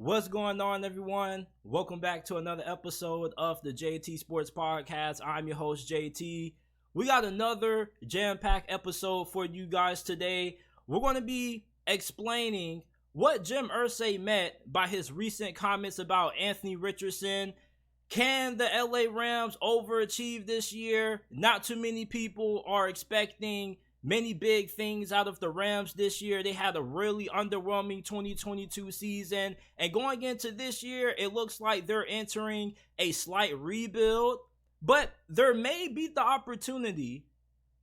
What's going on, everyone? Welcome back to another episode of the JT Sports Podcast. I'm your host, JT. We got another jam-packed episode for you guys today. We're going to be explaining what Jim Irsay meant by his recent comments about Anthony Richardson. Can the LA Rams overachieve this year? Not too many people are expecting many big things out of the Rams this year. They had a really underwhelming 2022 season. And going into this year, it looks like they're entering a slight rebuild. But there may be the opportunity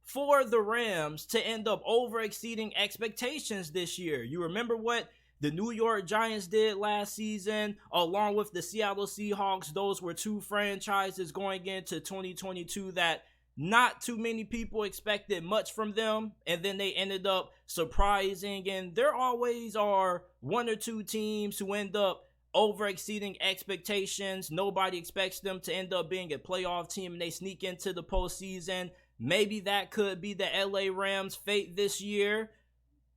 for the Rams to end up over-exceeding expectations this year. You remember what the New York Giants did last season, along with the Seattle Seahawks. Those were two franchises going into 2022 that not too many people expected much from them, and then they ended up surprising. And there always are one or two teams who end up over-exceeding expectations. Nobody expects them to end up being a playoff team, and they sneak into the postseason. Maybe that could be the LA Rams' fate this year.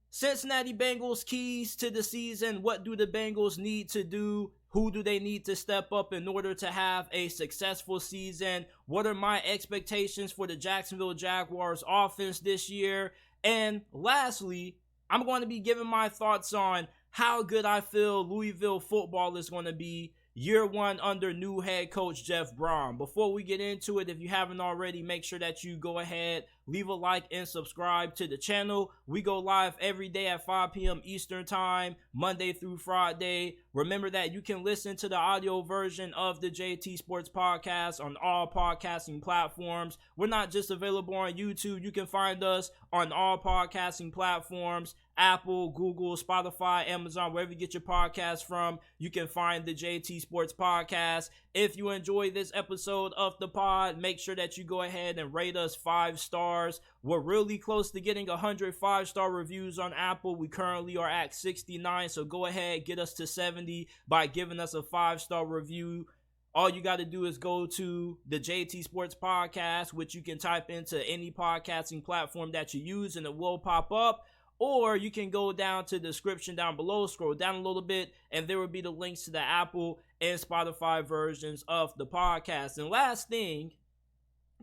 Cincinnati Bengals keys to the season. What do the Bengals need to do? Who do they need to step up in order to have a successful season? What are my expectations for the Jacksonville Jaguars offense this year? And lastly, I'm going to be giving my thoughts on how good I feel Louisville Football is going to be year one under new head coach Jeff Brohm. Before we get into it, if you haven't already, make sure that you go ahead, leave a like, and subscribe to the channel. We go live every day at 5 p.m. Eastern Time, Monday through Friday. Remember that you can listen to the audio version of the JT Sports Podcast on all podcasting platforms. We're not just available on YouTube. You can find us on all podcasting platforms: Apple, Google, Spotify, Amazon, wherever you get your podcast from. You can find the JT Sports Podcast. If you enjoy this episode of the pod, make sure that you go ahead and rate us 5 stars. We're really close to getting 100 5-star reviews on Apple. We currently are at 69, so go ahead, get us to 70 by giving us a 5-star review. All you got to do is go to the JT Sports Podcast, which you can type into any podcasting platform that you use, and it will pop up. Or you can go down to the description down below, scroll down a little bit, and there will be the links to the Apple and Spotify versions of the podcast. And last thing,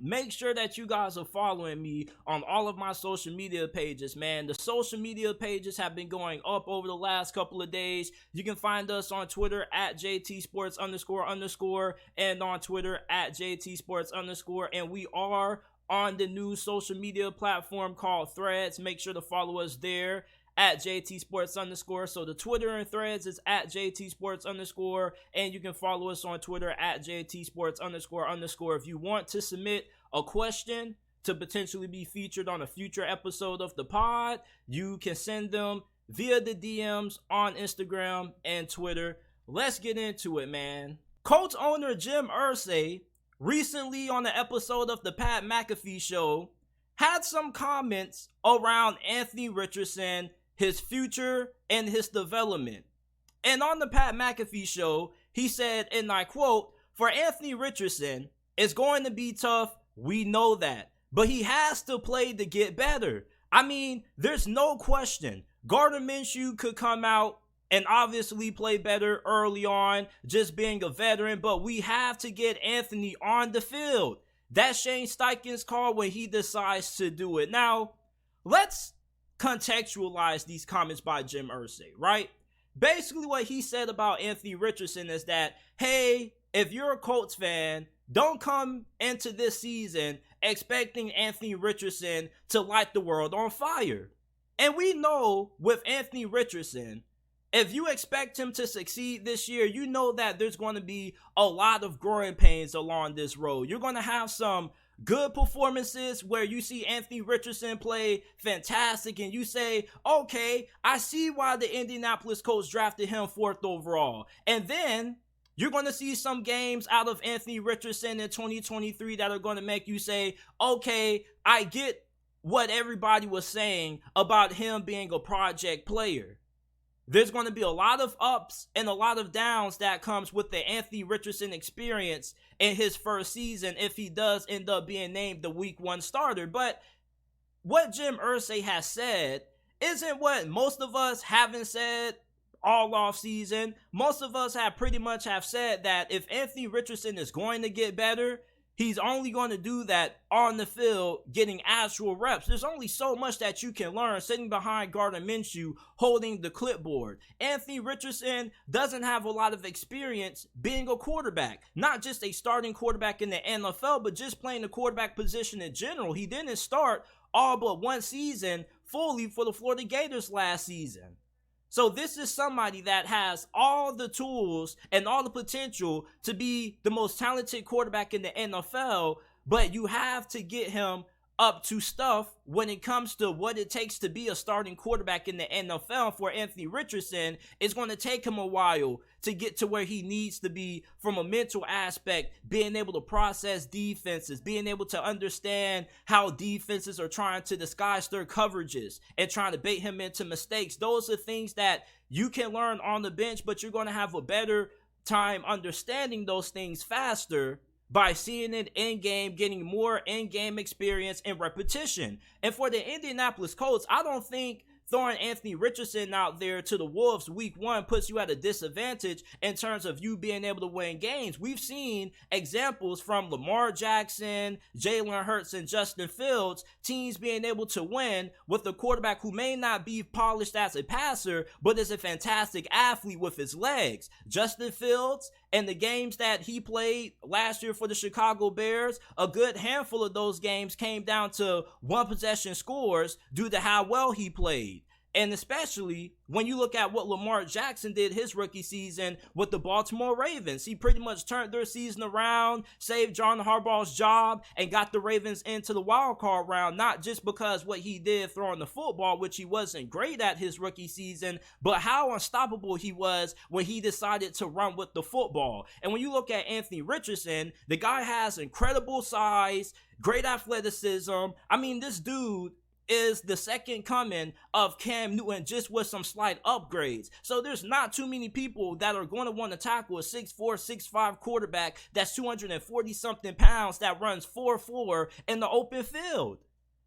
make sure that you guys are following me on all of my social media pages, man. The social media pages have been going up over the last couple of days. You can find us on Twitter at JTSports__ and on Twitter at JTSports_. And we are on the new social media platform called Threads. Make sure to follow us there at JTSports_. So the Twitter and Threads is at JTSports_, and you can follow us on Twitter at JTSports__. If you want to submit a question to potentially be featured on a future episode of the pod, you can send them via the DMs on Instagram and Twitter. Let's get into it, man. Colts owner Jim Irsay recently on the episode of the Pat McAfee show had some comments around Anthony Richardson, his future, and his development. And on the Pat McAfee show, he said, and I quote, "For Anthony Richardson, it's going to be tough. We know that. But he has to play to get better. I mean, there's no question. Gardner Minshew could come out and obviously play better early on, just being a veteran, but we have to get Anthony on the field. That's Shane Steichen's call when he decides to do it." Now, let's contextualize these comments by Jim Irsay, right? Basically, what he said about Anthony Richardson is that, hey, if you're a Colts fan, don't come into this season expecting Anthony Richardson to light the world on fire. And we know with Anthony Richardson, if you expect him to succeed this year, you know that there's going to be a lot of growing pains along this road. You're going to have some good performances where you see Anthony Richardson play fantastic and you say, okay, I see why the Indianapolis Colts drafted him 4th overall. And then you're going to see some games out of Anthony Richardson in 2023 that are going to make you say, okay, I get what everybody was saying about him being a project player. There's going to be a lot of ups and a lot of downs that comes with the Anthony Richardson experience in his first season if he does end up being named the week 1 starter. But what Jim Irsay has said isn't what most of us haven't said all off season. Most of us have pretty much have said that if Anthony Richardson is going to get better, he's only going to do that on the field, getting actual reps. There's only so much that you can learn sitting behind Gardner Minshew holding the clipboard. Anthony Richardson doesn't have a lot of experience being a quarterback, not just a starting quarterback in the NFL, but just playing the quarterback position in general. He didn't start all but one season fully for the Florida Gators last season. So this is somebody that has all the tools and all the potential to be the most talented quarterback in the NFL, but you have to get him up to stuff when it comes to what it takes to be a starting quarterback in the NFL. For Anthony Richardson, it's going to take him a while to get to where he needs to be from a mental aspect, being able to process defenses, being able to understand how defenses are trying to disguise their coverages and trying to bait him into mistakes. Those are things that you can learn on the bench, but you're going to have a better time understanding those things faster by seeing it in-game, getting more in-game experience and repetition. And for the Indianapolis Colts, I don't think throwing Anthony Richardson out there to the Wolves week one puts you at a disadvantage in terms of you being able to win games. We've seen examples from Lamar Jackson, Jalen Hurts, and Justin Fields, teams being able to win with a quarterback who may not be polished as a passer, but is a fantastic athlete with his legs. Justin Fields, and the games that he played last year for the Chicago Bears, a good handful of those games came down to one possession scores due to how well he played. And especially when you look at what Lamar Jackson did his rookie season with the Baltimore Ravens. He pretty much turned their season around, saved John Harbaugh's job, and got the Ravens into the wild card round, not just because what he did throwing the football, which he wasn't great at his rookie season, but how unstoppable he was when he decided to run with the football. And when you look at Anthony Richardson, the guy has incredible size, great athleticism. I mean, this dude is the second coming of Cam Newton, just with some slight upgrades. So there's not too many people that are going to want to tackle a 6'4", 6'5" quarterback that's 240 something pounds that runs 4.4 in the open field.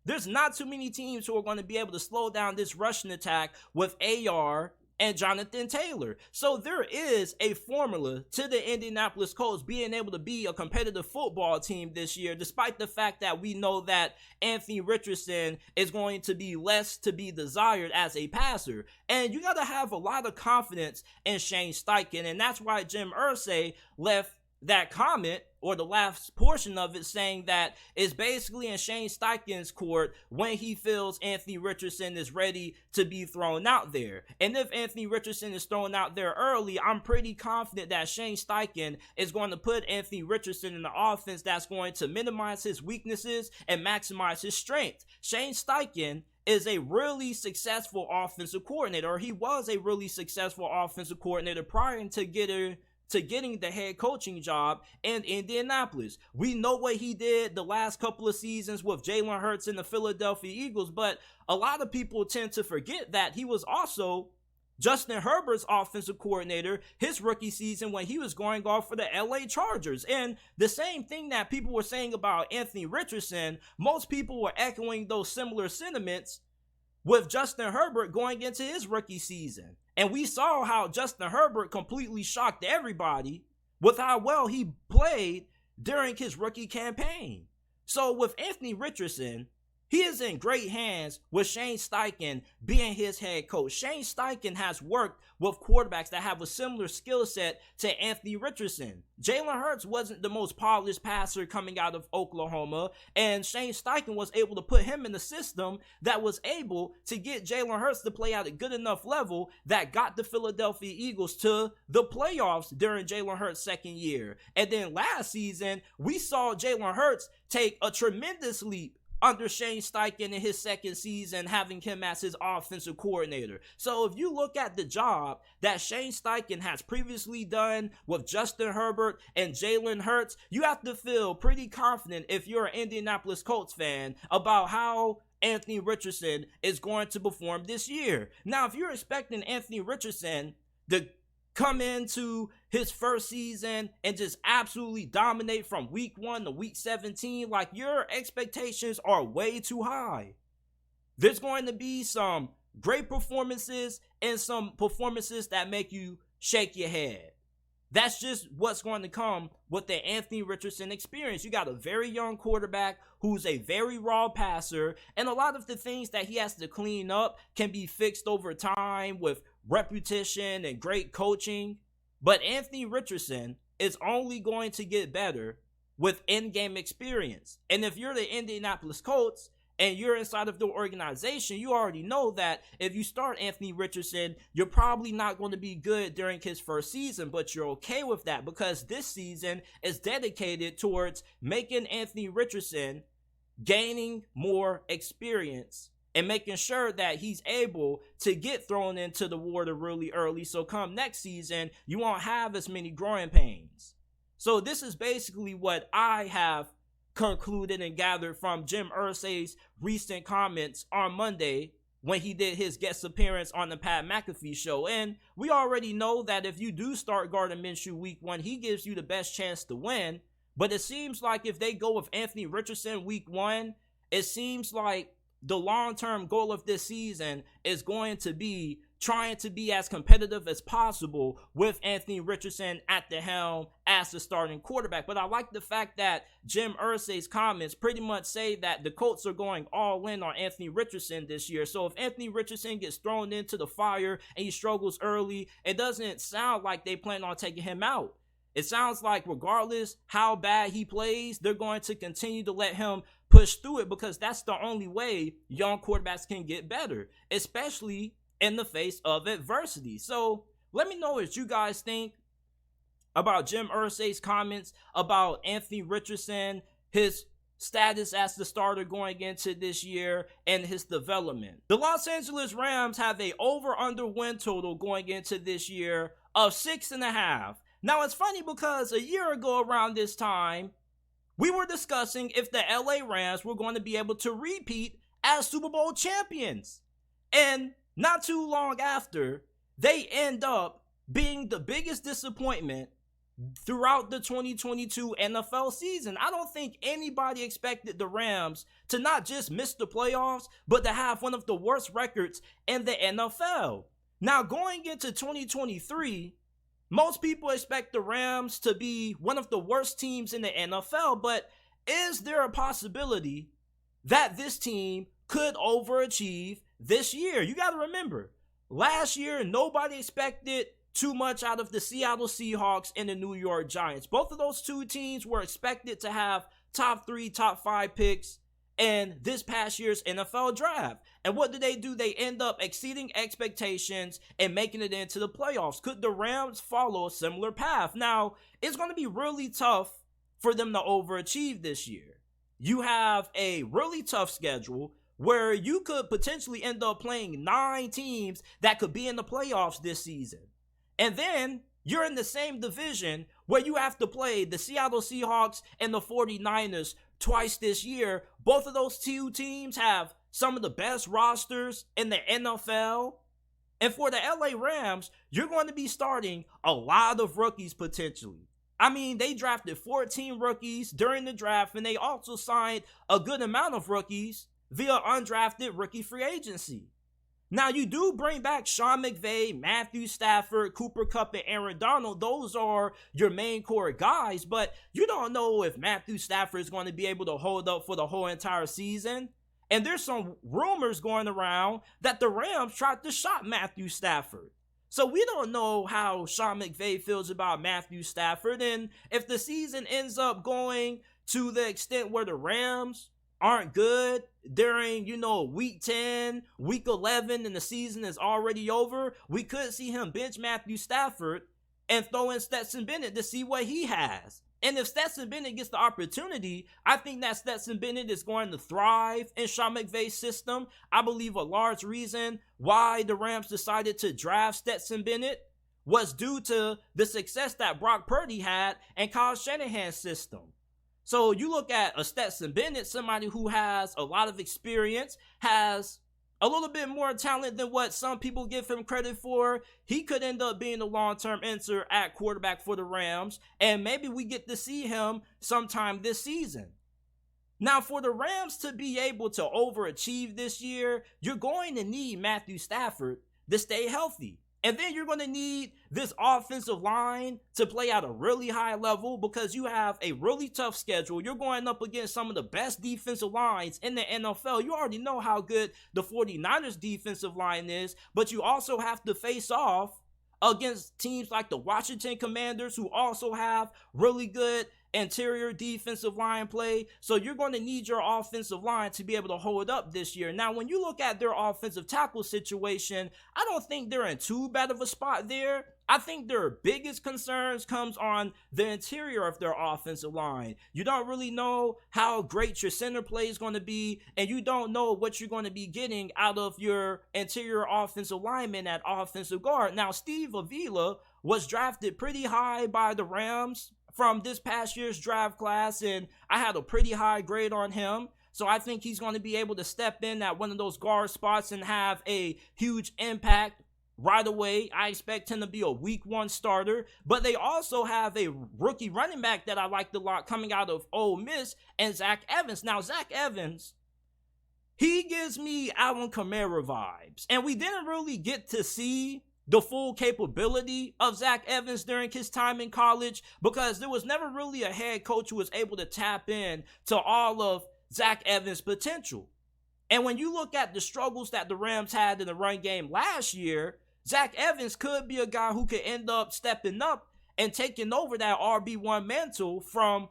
There's not too many teams who are going to be able to slow down this rushing attack with AR and Jonathan Taylor. So there is a formula to the Indianapolis Colts being able to be a competitive football team this year, despite the fact that we know that Anthony Richardson is going to be less to be desired as a passer. And you got to have a lot of confidence in Shane Steichen, and that's why Jim Irsay left that comment, or the last portion of it, saying that it's basically in Shane Steichen's court when he feels Anthony Richardson is ready to be thrown out there. And if Anthony Richardson is thrown out there early, I'm pretty confident that Shane Steichen is going to put Anthony Richardson in the offense that's going to minimize his weaknesses and maximize his strength. Shane Steichen is a really successful offensive coordinator, or he was a really successful offensive coordinator prior to getting the head coaching job in Indianapolis. We know what he did the last couple of seasons with Jalen Hurts and the Philadelphia Eagles, but a lot of people tend to forget that he was also Justin Herbert's offensive coordinator his rookie season when he was going off for the LA Chargers. And the same thing that people were saying about Anthony Richardson, most people were echoing those similar sentiments with Justin Herbert going into his rookie season. And we saw how Justin Herbert completely shocked everybody with how well he played during his rookie campaign. So with Anthony Richardson, he is in great hands with Shane Steichen being his head coach. Shane Steichen has worked with quarterbacks that have a similar skill set to Anthony Richardson. Jalen Hurts wasn't the most polished passer coming out of Oklahoma, and Shane Steichen was able to put him in a system that was able to get Jalen Hurts to play at a good enough level that got the Philadelphia Eagles to the playoffs during Jalen Hurts' second year. And then last season, we saw Jalen Hurts take a tremendous leap under Shane Steichen in his second season, having him as his offensive coordinator. So if you look at the job that Shane Steichen has previously done with Justin Herbert and Jalen Hurts, you have to feel pretty confident if you're an Indianapolis Colts fan about how Anthony Richardson is going to perform this year. Now, if you're expecting Anthony Richardson to come into his first season and just absolutely dominate from week 1 to week 17, like, your expectations are way too high. There's going to be some great performances and some performances that make you shake your head. That's just what's going to come with the Anthony Richardson experience. You got a very young quarterback who's a very raw passer, and a lot of the things that he has to clean up can be fixed over time with repetition and great coaching. But Anthony Richardson is only going to get better with in-game experience. And if you're the Indianapolis Colts and you're inside of the organization, you already know that if you start Anthony Richardson, you're probably not going to be good during his first season, but you're okay with that because this season is dedicated towards making Anthony Richardson gaining more experience and making sure that he's able to get thrown into the water really early. So come next season, you won't have as many growing pains. So this is basically what I have concluded and gathered from Jim Irsay's recent comments on Monday when he did his guest appearance on the Pat McAfee show. And we already know that if you do start Gardner Minshew week 1, he gives you the best chance to win. But it seems like if they go with Anthony Richardson week 1, it seems like the long-term goal of this season is going to be trying to be as competitive as possible with Anthony Richardson at the helm as the starting quarterback. But I like the fact that Jim Irsay's comments pretty much say that the Colts are going all in on Anthony Richardson this year. So if Anthony Richardson gets thrown into the fire and he struggles early, it doesn't sound like they plan on taking him out. It sounds like regardless how bad he plays, they're going to continue to let him push through it because that's the only way young quarterbacks can get better, especially in the face of adversity. So let me know what you guys think about Jim Irsay's comments about Anthony Richardson, his status as the starter going into this year, and his development. The Los Angeles Rams have a over-under win total going into this year of 6.5. Now it's funny because a year ago around this time, we were discussing if the LA Rams were going to be able to repeat as Super Bowl champions. And not too long after, they end up being the biggest disappointment throughout the 2022 NFL season. I don't think anybody expected the Rams to not just miss the playoffs, but to have one of the worst records in the NFL. Now, going into 2023, most people expect the Rams to be one of the worst teams in the NFL, but is there a possibility that this team could overachieve this year? You got to remember, last year, nobody expected too much out of the Seattle Seahawks and the New York Giants. Both of those two teams were expected to have top 3, top 5 picks in this past year's NFL draft. And what did they do? They end up exceeding expectations and making it into the playoffs. Could the Rams follow a similar path? Now, it's going to be really tough for them to overachieve this year. You have a really tough schedule where you could potentially end up playing 9 teams that could be in the playoffs this season. And then you're in the same division where you have to play the Seattle Seahawks and the 49ers twice this year. Both of those two teams have some of the best rosters in the NFL. And for the LA Rams, you're going to be starting a lot of rookies potentially. I mean, they drafted 14 rookies during the draft, and they also signed a good amount of rookies via undrafted rookie free agency. Now, you do bring back Sean McVay, Matthew Stafford, Cooper Kupp, and Aaron Donald. Those are your main core guys, but you don't know if Matthew Stafford is going to be able to hold up for the whole entire season. And there's some rumors going around that the Rams tried to shop Matthew Stafford. So we don't know how Sean McVay feels about Matthew Stafford. And if the season ends up going to the extent where the Rams aren't good during, week 10, week 11, and the season is already over, we could see him bench Matthew Stafford and throw in Stetson Bennett to see what he has. And if Stetson Bennett gets the opportunity, I think that Stetson Bennett is going to thrive in Sean McVay's system. I believe a large reason why the Rams decided to draft Stetson Bennett was due to the success that Brock Purdy had in Kyle Shanahan's system. So you look at a Stetson Bennett, somebody who has a lot of experience, has a little bit more talent than what some people give him credit for. He could end up being the long-term answer at quarterback for the Rams, and maybe we get to see him sometime this season. Now, for the Rams to be able to overachieve this year, you're going to need Matthew Stafford to stay healthy. And then you're going to need this offensive line to play at a really high level because you have a really tough schedule. You're going up against some of the best defensive lines in the NFL. You already know how good the 49ers defensive line is, but you also have to face off against teams like the Washington Commanders, who also have really good interior defensive line play. So you're going to need your offensive line to be able to hold up this year. Now, when you look at their offensive tackle situation, I don't think they're in too bad of a spot there. I think their biggest concerns comes on the interior of their offensive line. You don't really know how great your center play is going to be, and you don't know what you're going to be getting out of your interior offensive lineman at offensive guard. Now, Steve Avila was drafted pretty high by the Rams from this past year's draft class, and I had a pretty high grade on him. So I think he's going to be able to step in at one of those guard spots and have a huge impact right away. I expect him to be a week 1 starter, but they also have a rookie running back that I liked a lot coming out of Ole Miss, and Zach Evans. Now, Zach Evans, he gives me Alvin Kamara vibes, and we didn't really get to see the full capability of Zach Evans during his time in college because there was never really a head coach who was able to tap in to all of Zach Evans' potential. And when you look at the struggles that the Rams had in the run game last year, Zach Evans could be a guy who could end up stepping up and taking over that RB1 mantle from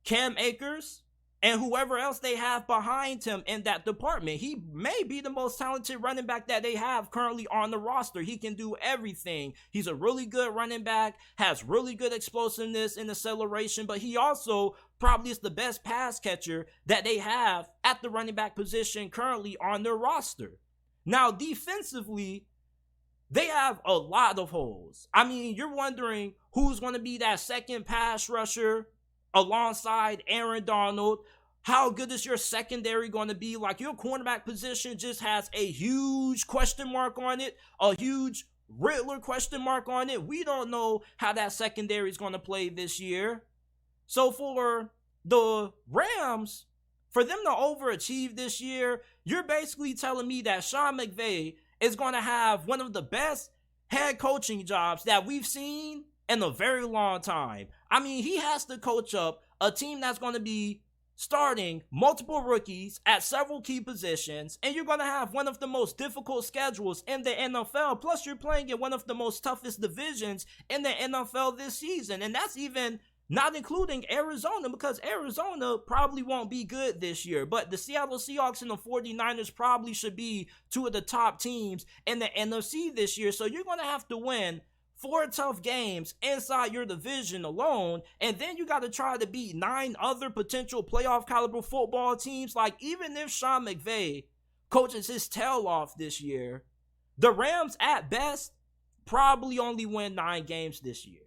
Cam Akers and whoever else they have behind him in that department. He may be the most talented running back that they have currently on the roster. He can do everything. He's a really good running back, has really good explosiveness and acceleration, but he also probably is the best pass catcher that they have at the running back position currently on their roster. Now, defensively, they have a lot of holes. I mean, you're wondering who's going to be that second pass rusher alongside Aaron Donald. How good is your secondary going to be? Like, your cornerback position just has a huge question mark on it, a huge Riddler question mark on it. We don't know how that secondary is going to play this year. So for the Rams, for them to overachieve this year, you're basically telling me that Sean McVay is going to have one of the best head coaching jobs that we've seen in a very long time. I mean, he has to coach up a team that's going to be starting multiple rookies at several key positions, and you're going to have one of the most difficult schedules in the NFL. Plus, you're playing in one of the most toughest divisions in the NFL this season, and that's even not including Arizona, because Arizona probably won't be good this year. But the Seattle Seahawks and the 49ers probably should be two of the top teams in the NFC this year. So you're going to have to win 4 tough games inside your division alone, and then you got to try to beat 9 other potential playoff caliber football teams. Like, even if Sean McVay coaches his tail off this year, the Rams at best probably only win 9 games this year.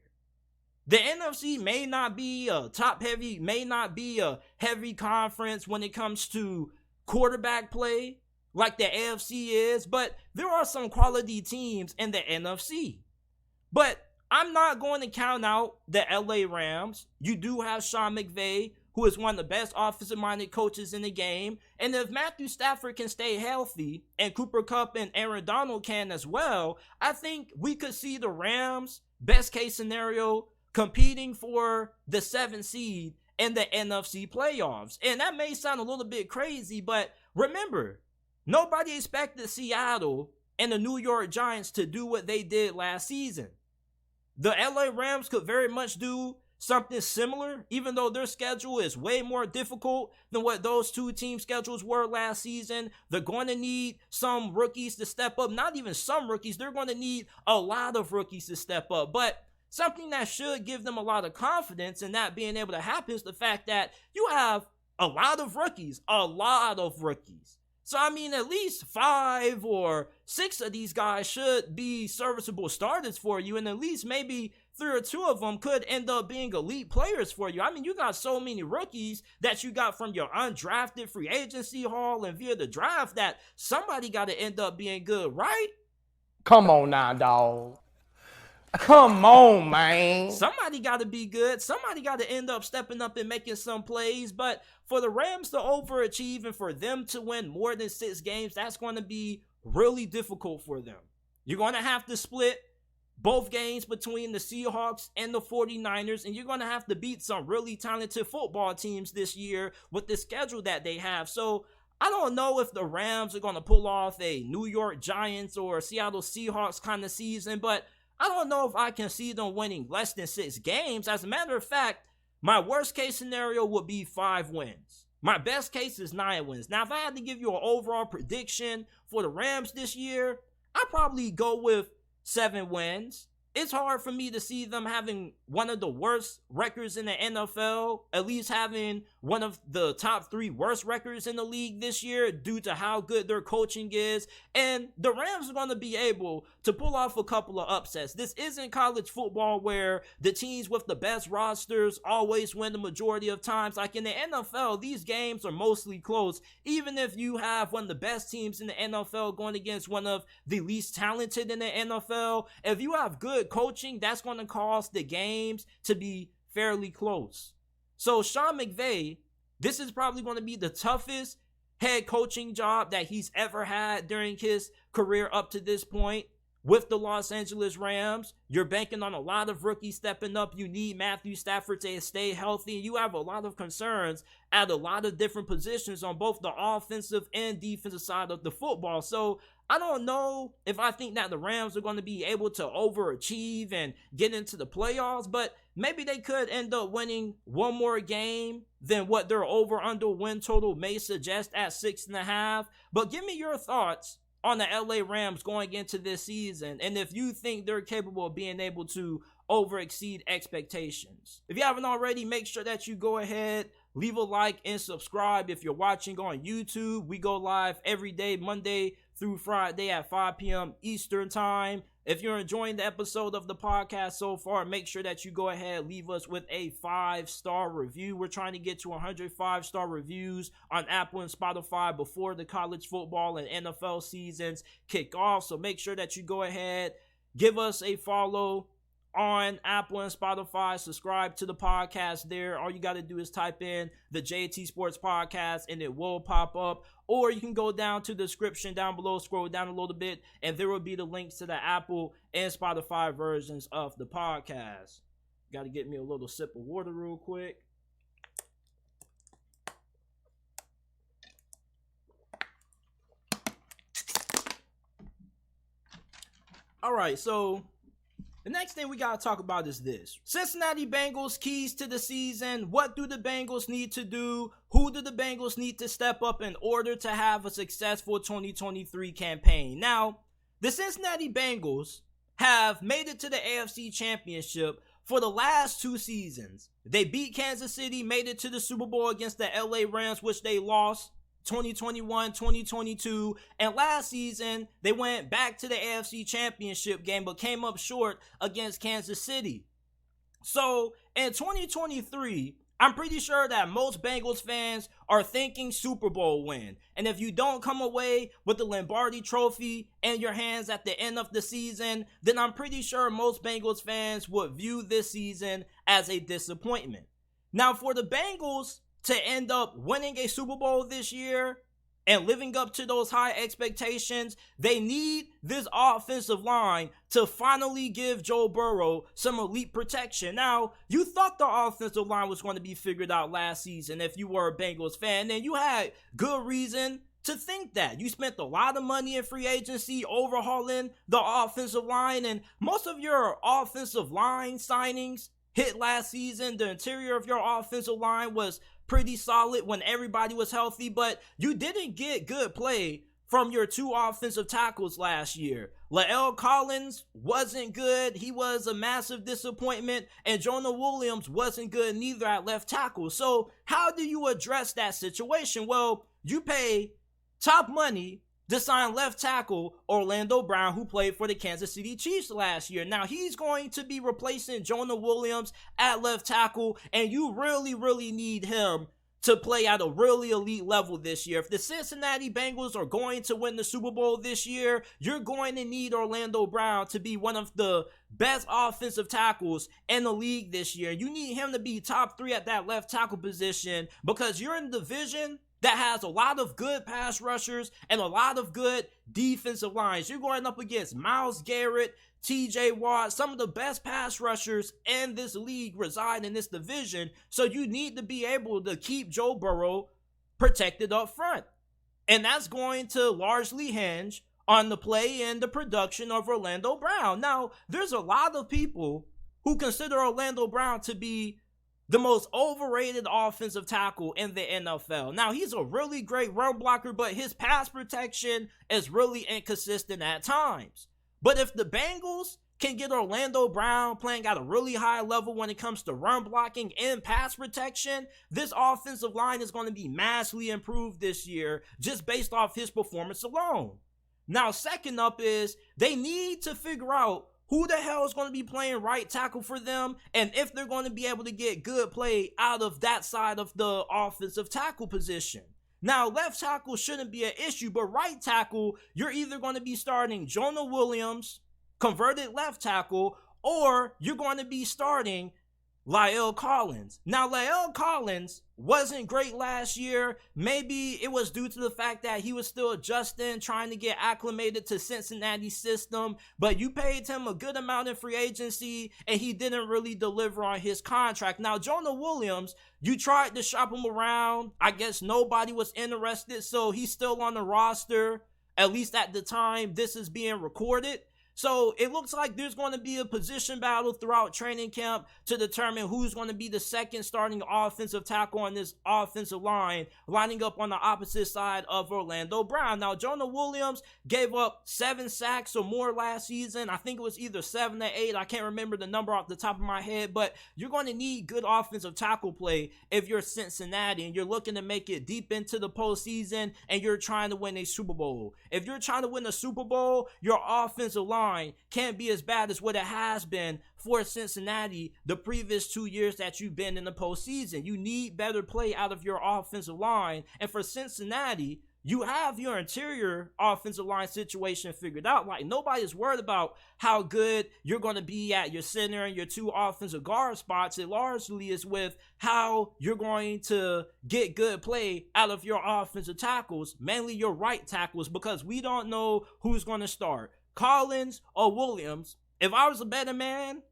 The NFC may not be a top heavy, may not be a heavy conference when it comes to quarterback play like the AFC is, but there are some quality teams in the NFC. But I'm not going to count out the LA Rams. You do have Sean McVay, who is one of the best offensive-minded coaches in the game. And if Matthew Stafford can stay healthy, and Cooper Kupp and Aaron Donald can as well, I think we could see the Rams, best case scenario, competing for the 7th seed in the NFC playoffs. And that may sound a little bit crazy, but remember, nobody expected Seattle and the New York Giants to do what they did last season. The LA Rams could very much do something similar, even though their schedule is way more difficult than what those two team schedules were last season. They're going to need some rookies to step up. Not even some rookies. They're going to need a lot of rookies to step up. But something that should give them a lot of confidence in that being able to happen is the fact that you have a lot of rookies. So, I mean, at least 5 or 6 of these guys should be serviceable starters for you, and at least maybe 3 or 2 of them could end up being elite players for you. I mean, you got so many rookies that you got from your undrafted free agency haul and via the draft that somebody got to end up being good, right? Come on now, dog. Come on, man. Somebody got to be good. Somebody got to end up stepping up and making some plays. But for the Rams to overachieve and for them to win more than 6 games, that's going to be really difficult for them. You're going to have to split both games between the Seahawks and the 49ers, and you're going to have to beat some really talented football teams this year with the schedule that they have. So I don't know if the Rams are going to pull off a New York Giants or Seattle Seahawks kind of season, but I don't know if I can see them winning less than 6 games. As a matter of fact, my worst case scenario would be 5 wins. My best case is 9 wins. Now, if I had to give you an overall prediction for the Rams this year, I'd probably go with 7 wins. It's hard for me to see them having one of the worst records in the NFL, at least having one of the top 3 worst records in the league this year due to how good their coaching is. And the Rams are going to be able to pull off a couple of upsets. This isn't college football where the teams with the best rosters always win the majority of times. Like in the NFL, these games are mostly close. Even if you have one of the best teams in the NFL going against one of the least talented in the NFL, if you have good coaching, that's going to cause the games to be fairly close. So Sean McVay, this is probably going to be the toughest head coaching job that he's ever had during his career up to this point. With the Los Angeles Rams, you're banking on a lot of rookies stepping up. You need Matthew Stafford to stay healthy. You have a lot of concerns at a lot of different positions on both the offensive and defensive side of the football. So I don't know if I think that the Rams are going to be able to overachieve and get into the playoffs, but maybe they could end up winning one more game than what their over-under win total may suggest at 6.5. But give me your thoughts on the LA Rams going into this season, and if you think they're capable of being able to overexceed expectations. If you haven't already, make sure that you go ahead, leave a like, and subscribe. If you're watching on YouTube, we go live every day, Monday through Friday at 5 p.m. Eastern Time. If you're enjoying the episode of the podcast so far, make sure that you go ahead, leave us with a 5-star review. We're trying to get to 100 5-star reviews on Apple and Spotify before the college football and NFL seasons kick off. So make sure that you go ahead, give us a follow on Apple and Spotify, subscribe to the podcast there. All you got to do is type in the JT Sports Podcast and it will pop up. Or you can go down to the description down below, scroll down a little bit, and there will be the links to the Apple and Spotify versions of the podcast. Got to get me a little sip of water real quick. All right, so the next thing we got to talk about is this. Cincinnati Bengals keys to the season. What do the Bengals need to do? Who do the Bengals need to step up in order to have a successful 2023 campaign? Now, the Cincinnati Bengals have made it to the AFC Championship for the last 2 seasons. They beat Kansas City, made it to the Super Bowl against the LA Rams, which they lost 2021, 2022, and last season they went back to the AFC Championship game but came up short against Kansas City. So in 2023, I'm pretty sure that most Bengals fans are thinking Super Bowl win. And if you don't come away with the Lombardi Trophy in your hands at the end of the season, then I'm pretty sure most Bengals fans would view this season as a disappointment. Now, for the Bengals to end up winning a Super Bowl this year and living up to those high expectations, they need this offensive line to finally give Joe Burrow some elite protection. Now, you thought the offensive line was going to be figured out last season if you were a Bengals fan, and you had good reason to think that. You spent a lot of money in free agency overhauling the offensive line, and most of your offensive line signings hit last season. The interior of your offensive line was pretty solid when everybody was healthy, but you didn't get good play from your 2 offensive tackles last year. La'el Collins wasn't good. He was a massive disappointment, and Jonah Williams wasn't good neither at left tackle. So how do you address that situation? Well, you pay top money to sign left tackle Orlando Brown, who played for the Kansas City Chiefs last year. Now, he's going to be replacing Jonah Williams at left tackle, and you really, really need him to play at a really elite level this year. If the Cincinnati Bengals are going to win the Super Bowl this year, you're going to need Orlando Brown to be one of the best offensive tackles in the league this year. You need him to be top 3 at that left tackle position because you're in the division that has a lot of good pass rushers and a lot of good defensive lines. You're going up against Myles Garrett, TJ Watt. Some of the best pass rushers in this league reside in this division. So you need to be able to keep Joe Burrow protected up front. And that's going to largely hinge on the play and the production of Orlando Brown. Now, there's a lot of people who consider Orlando Brown to be the most overrated offensive tackle in the NFL. Now, he's a really great run blocker, but his pass protection is really inconsistent at times. But if the Bengals can get Orlando Brown playing at a really high level when it comes to run blocking and pass protection, this offensive line is going to be massively improved this year just based off his performance alone. Now, second up is they need to figure out who the hell is going to be playing right tackle for them, and if they're going to be able to get good play out of that side of the offensive tackle position. Now, left tackle shouldn't be an issue, but right tackle, you're either going to be starting Jonah Williams, converted left tackle, or you're going to be starting La'el Collins. Now, La'el Collins wasn't great last year. Maybe it was due to the fact that he was still adjusting, trying to get acclimated to Cincinnati's system, but you paid him a good amount in free agency, and he didn't really deliver on his contract. Now, Jonah Williams, you tried to shop him around. I guess nobody was interested, so he's still on the roster, at least at the time this is being recorded. So it looks like there's going to be a position battle throughout training camp to determine who's going to be the second starting offensive tackle on this offensive line, lining up on the opposite side of Orlando Brown. Now, Jonah Williams gave up 7 sacks or more last season. I think it was either 7 or 8. I can't remember the number off the top of my head, but you're going to need good offensive tackle play if you're Cincinnati and you're looking to make it deep into the postseason and you're trying to win a Super Bowl. If you're trying to win a Super Bowl, your offensive line can't be as bad as what it has been for Cincinnati the previous 2 years that you've been in the postseason. You need better play out of your offensive line. And for Cincinnati, you have your interior offensive line situation figured out. Like, nobody's worried about how good you're going to be at your center and your 2 offensive guard spots. It largely is with how you're going to get good play out of your offensive tackles, mainly your right tackles, because we don't know who's going to start, Collins or Williams. If I was a better man,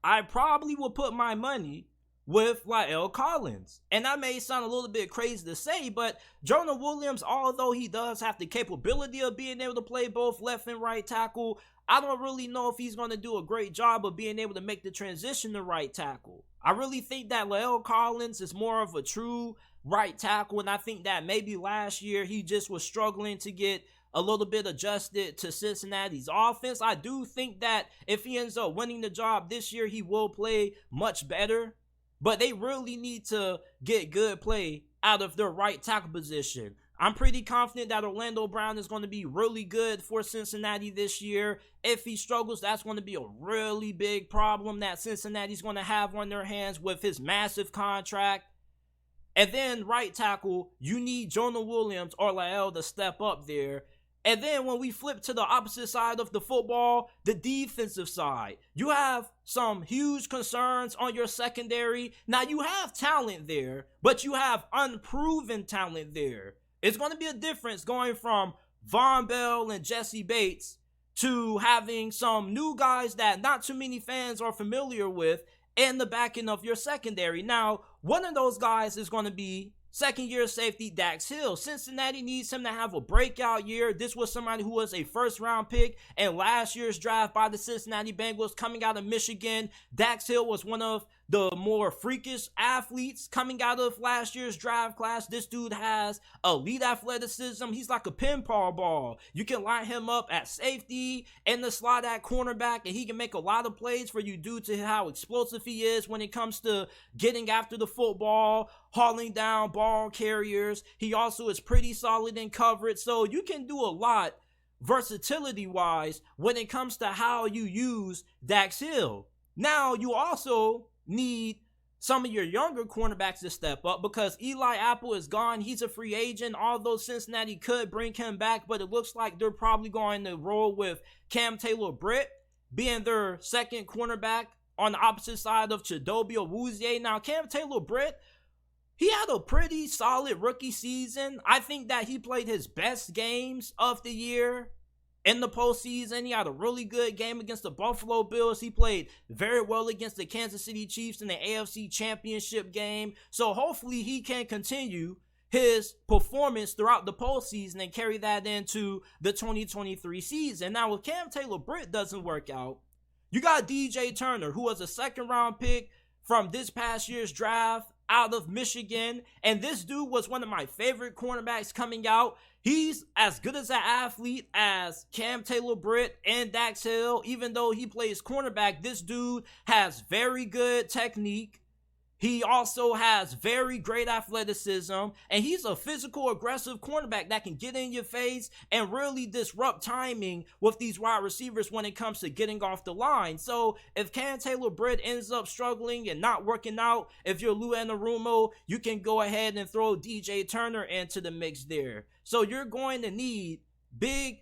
I probably would put my money with La'el Collins. And that may sound a little bit crazy to say, but Jonah Williams, although he does have the capability of being able to play both left and right tackle, I don't really know if he's going to do a great job of being able to make the transition to right tackle. I really think that La'el Collins is more of a true right tackle, and I think that maybe last year he just was struggling to get a little bit adjusted to Cincinnati's offense. I do think that if he ends up winning the job this year, he will play much better. But they really need to get good play out of their right tackle position. I'm pretty confident that Orlando Brown is going to be really good for Cincinnati this year. If he struggles, that's going to be a really big problem that Cincinnati's going to have on their hands with his massive contract. And then right tackle, you need Jonah Williams or La'el to step up there. And then when we flip to the opposite side of the football, the defensive side, you have some huge concerns on your secondary. Now, you have talent there, but you have unproven talent there. It's going to be a difference going from Von Bell and Jesse Bates to having some new guys that not too many fans are familiar with in the back end of your secondary. Now, one of those guys is going to be second-year safety Dax Hill. Cincinnati needs him to have a breakout year. This was somebody who was a first-round pick in last year's draft by the Cincinnati Bengals coming out of Michigan. Dax Hill was one of the more freakish athletes coming out of last year's draft class. This dude has elite athleticism. He's like a pinball ball. You can line him up at safety and the slot at cornerback, and he can make a lot of plays for you due to how explosive he is when it comes to getting after the football, hauling down ball carriers. He also is pretty solid in coverage, so you can do a lot versatility-wise when it comes to how you use Dax Hill. Now, you also need some of your younger cornerbacks to step up because Eli Apple is gone. He's a free agent, although Cincinnati could bring him back, but it looks like they're probably going to roll with Cam Taylor-Britt being their second cornerback on the opposite side of Chidobe Awuzie. Now, Cam Taylor-Britt, he had a pretty solid rookie season. I think that he played his best games of the year in the postseason. He had a really good game against the Buffalo Bills. He played very well against the Kansas City Chiefs in the AFC Championship game. So hopefully he can continue his performance throughout the postseason and carry that into the 2023 season. Now, if Cam Taylor-Britt doesn't work out, you got DJ Turner, who was a second-round pick from this past year's draft out of Michigan, and this dude was one of my favorite cornerbacks coming out. He's as good as an athlete as Cam Taylor-Britt and Dax Hill. Even though he plays cornerback, this dude has very good technique. He also has very great athleticism, and he's a physical, aggressive cornerback that can get in your face and really disrupt timing with these wide receivers when it comes to getting off the line. So if Cam Taylor-Britt ends up struggling and not working out, if you're Lou Anarumo, you can go ahead and throw DJ Turner into the mix there. So you're going to need big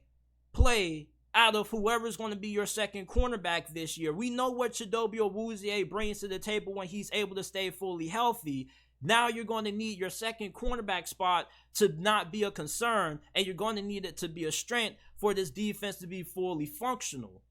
play out of whoever's going to be your second cornerback this year. We know what Chidobe Awuzie brings to the table when he's able to stay fully healthy. Now you're going to need your second cornerback spot to not be a concern, and you're going to need it to be a strength for this defense to be fully functional.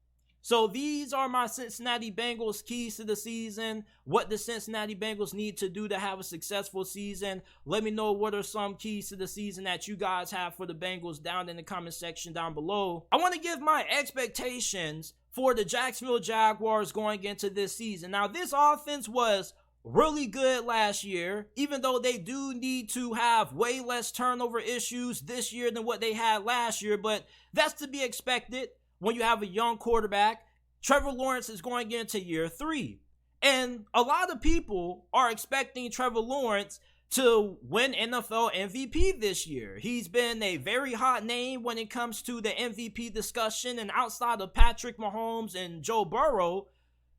So these are my Cincinnati Bengals keys to the season. What the Cincinnati Bengals need to do to have a successful season. Let me know what are some keys to the season that you guys have for the Bengals down in the comment section down below. I want to give my expectations for the Jacksonville Jaguars going into this season. Now, this offense was really good last year, even though they do need to have way less turnover issues this year than what they had last year, but that's to be expected. When you have a young quarterback, Trevor Lawrence is going into year 3. And a lot of people are expecting Trevor Lawrence to win NFL MVP this year. He's been a very hot name when it comes to the MVP discussion. And outside of Patrick Mahomes and Joe Burrow,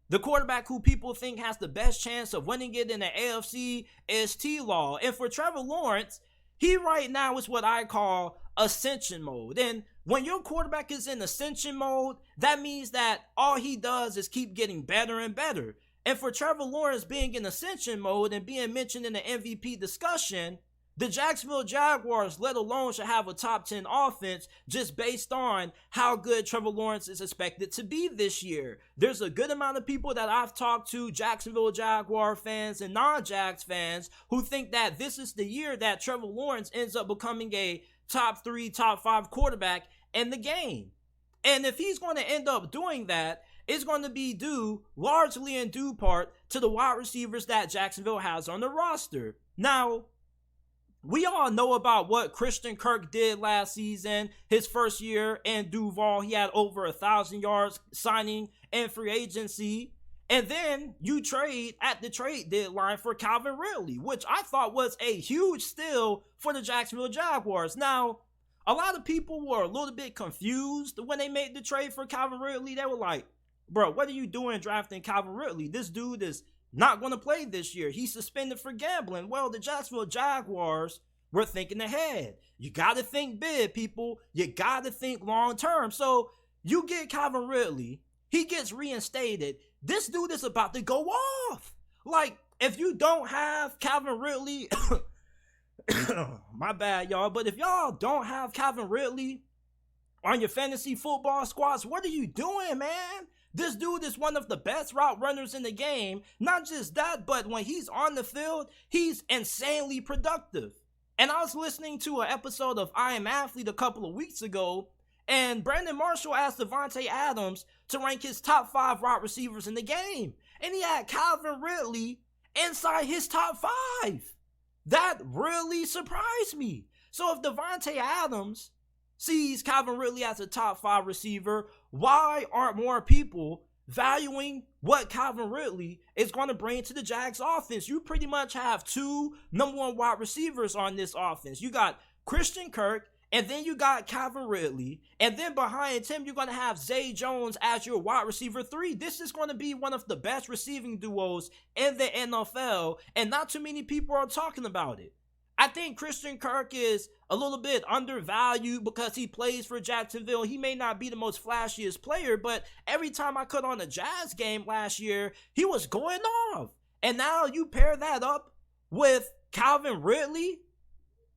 the quarterback who people think has the best chance of winning it in the AFC is T-Law. And for Trevor Lawrence, he right now is what I call ascension mode. And when your quarterback is in ascension mode, that means that all he does is keep getting better and better. And for Trevor Lawrence being in ascension mode and being mentioned in the MVP discussion, the Jacksonville Jaguars, let alone, should have a top 10 offense just based on how good Trevor Lawrence is expected to be this year. There's a good amount of people that I've talked to, Jacksonville Jaguar fans and non-Jags fans, who think that this is the year that Trevor Lawrence ends up becoming a top 3, top 5 quarterback in the game. And if he's going to end up doing that, it's going to be due, largely in due part, to the wide receivers that Jacksonville has on the roster. Now, we all know about what Christian Kirk did last season. His first year in Duval, he had over 1,000 yards signing and free agency. And then you trade at the trade deadline for Calvin Ridley, which I thought was a huge steal for the Jacksonville Jaguars. Now, a lot of people were a little bit confused when they made the trade for Calvin Ridley. They were like, bro, what are you doing drafting Calvin Ridley? This dude is not going to play this year. He's suspended for gambling. Well, the Jacksonville Jaguars were thinking ahead. You got to think big, people. You got to think long term. So you get Calvin Ridley. He gets reinstated. This dude is about to go off. Like, if you don't have Calvin Ridley, my bad, y'all. But if y'all don't have Calvin Ridley on your fantasy football squads, what are you doing, man? This dude is one of the best route runners in the game. Not just that, but when he's on the field, he's insanely productive. And I was listening to an episode of I Am Athlete a couple of weeks ago, and Brandon Marshall asked Devontae Adams to rank his top 5 wide receivers in the game. And he had Calvin Ridley inside his top 5. That really surprised me. So if Devontae Adams sees Calvin Ridley as a top 5 receiver, why aren't more people valuing what Calvin Ridley is going to bring to the Jags offense? You pretty much have 2 number 1 wide receivers on this offense. You got Christian Kirk, and then you got Calvin Ridley, and then behind him you're going to have Zay Jones as your wide receiver 3. This is going to be one of the best receiving duos in the NFL, and not too many people are talking about it. I think Christian Kirk is a little bit undervalued because he plays for Jacksonville. He may not be the most flashiest player, but every time I cut on a Jazz game last year, he was going off. And now you pair that up with Calvin Ridley.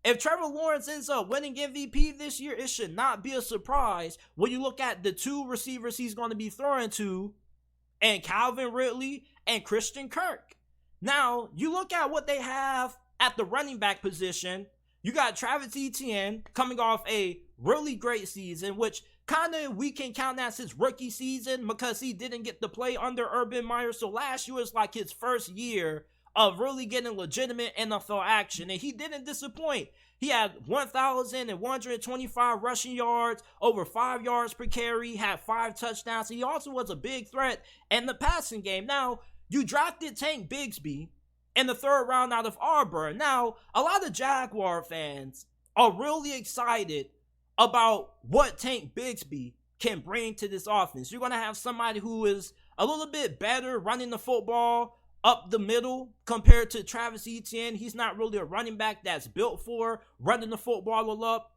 If Trevor Lawrence ends up winning MVP this year, it should not be a surprise when you look at the two receivers he's going to be throwing to, and Calvin Ridley and Christian Kirk. Now, you look at what they have at the running back position. You got Travis Etienne coming off a really great season, which kind of we can count as his rookie season because he didn't get to play under Urban Meyer. So last year was like his first year of really getting legitimate NFL action, and he didn't disappoint. He had 1,125 rushing yards, over 5 yards per carry, had 5 touchdowns. He also was a big threat in the passing game. Now, you drafted Tank Bigsby in the 3rd round out of Auburn. Now, a lot of Jaguar fans are really excited about what Tank Bigsby can bring to this offense. You're going to have somebody who is a little bit better running the football up the middle compared to Travis Etienne. He's not really a running back that's built for running the football a lot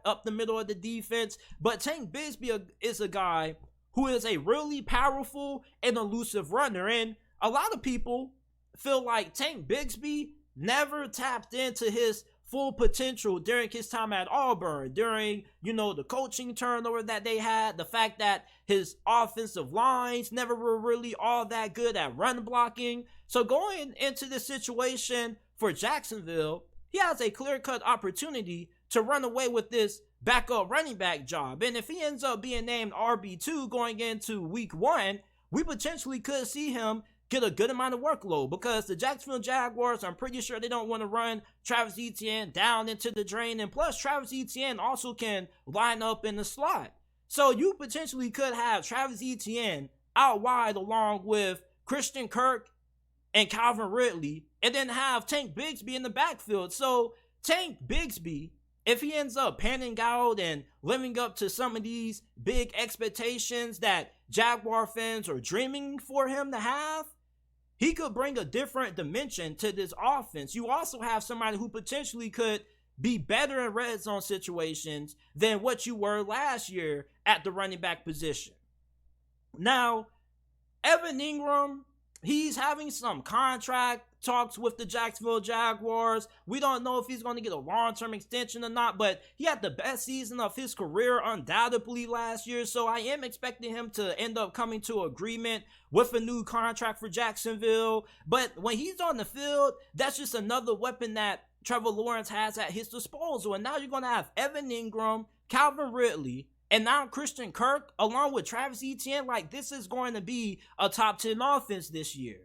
up the middle of the defense. But Tank Bigsby is a guy who is a really powerful and elusive runner. And a lot of people feel like Tank Bigsby never tapped into his full potential during his time at Auburn, during, the coaching turnover that they had, the fact that his offensive lines never were really all that good at run blocking. So going into this situation for Jacksonville, he has a clear-cut opportunity to run away with this backup running back job. And if he ends up being named RB2 going into week 1, we potentially could see him get a good amount of workload because the Jacksonville Jaguars, I'm pretty sure they don't want to run Travis Etienne down into the drain. And plus, Travis Etienne also can line up in the slot. So you potentially could have Travis Etienne out wide along with Christian Kirk and Calvin Ridley, and then have Tank Bigsby in the backfield. So Tank Bigsby, if he ends up panning out and living up to some of these big expectations that Jaguar fans are dreaming for him to have, he could bring a different dimension to this offense. You also have somebody who potentially could be better in red zone situations than what you were last year at the running back position. Now, Evan Ingram, he's having some contract talks with the Jacksonville Jaguars. We don't know if he's going to get a long-term extension or not, but he had the best season of his career undoubtedly last year, so I am expecting him to end up coming to agreement with a new contract for Jacksonville. But when he's on the field, that's just another weapon that Trevor Lawrence has at his disposal. And now you're going to have Evan Ingram, Calvin Ridley, and now Christian Kirk, along with Travis Etienne. Like, this is going to be a top 10 offense this year.